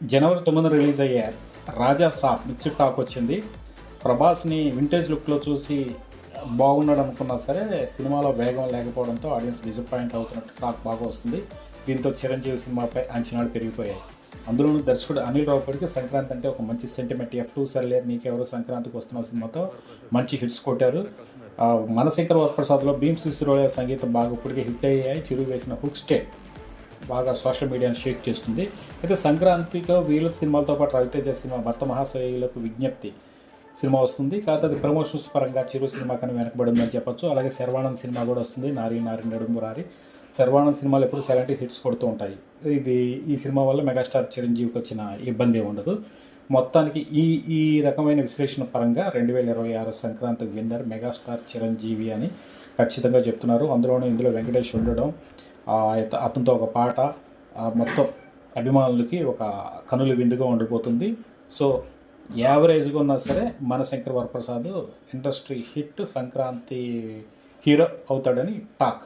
జనవరి 9న release అయ్యే రాజా సాబ్ mixed talk వచ్చింది. ప్రభాస్ని vintage లుక్లో చూసి బాగున్నాడు అనుకున్నా సరే సినిమాలో వేగం లేకపోవడంతో ఆడియన్స్ డిసప్పాయింట్ అవుతున్నట్టు టాక్ బాగా వస్తుంది. దీంతో చిరంజీవి సినిమాపై అంచనాలు పెరిగిపోయాయి. అందులోనూ దర్శకుడు అనిల్ రావిపూడికి సంక్రాంతి అంటే ఒక మంచి సెంటిమెంట్. F2 సర్లేరు నీకెవరు సంక్రాంతికి వస్తున్న సినిమాతో మంచి హిట్స్ కొట్టారు. మనశంకర్ వరప్రసాద్లో భీమ్ సిసిరోలియా సంగీతం బాగా ఇప్పటికే హిట్ అయ్యాయి. చిరు వేసిన హుక్ స్టెప్ బాగా సోషల్ మీడియాని షేక్ చేస్తుంది. అయితే సంక్రాంతితో వీళ్ళ సినిమాలతో పాటు రవితేజ సినిమా భర్త మహాశయులకు విజ్ఞప్తి సినిమా వస్తుంది. కాకపోతే అది ప్రమోషన్స్ పరంగా చిరు సినిమా కానీ వెనకబడి ఉందని చెప్పొచ్చు. అలాగే శర్వానంద్ సినిమా కూడా వస్తుంది, నారి నారి నడుమురారి. శర్వానంద్ సినిమాలు ఎప్పుడు సైలెంట్ హిట్స్ కొడుతూ ఉంటాయి. ఈ సినిమా వల్ల మెగాస్టార్ చిరంజీవికి వచ్చిన ఇబ్బంది ఉండదు. మొత్తానికి ఈ రకమైన విశ్లేషణ పరంగా 2026 సంక్రాంతికి విన్నర్ మెగాస్టార్ చిరంజీవి అని ఖచ్చితంగా చెప్తున్నారు. ఇందులో వెంకటేష్ ఉండడం, అతనితో ఒక పాట మొత్తం అభిమానులకి ఒక కనుల విందుగా ఉండిపోతుంది. సో యావరేజ్గా ఉన్నా సరే Manashankar Varaprasad industry hit Sankranti hero అవుతాడని టాక్.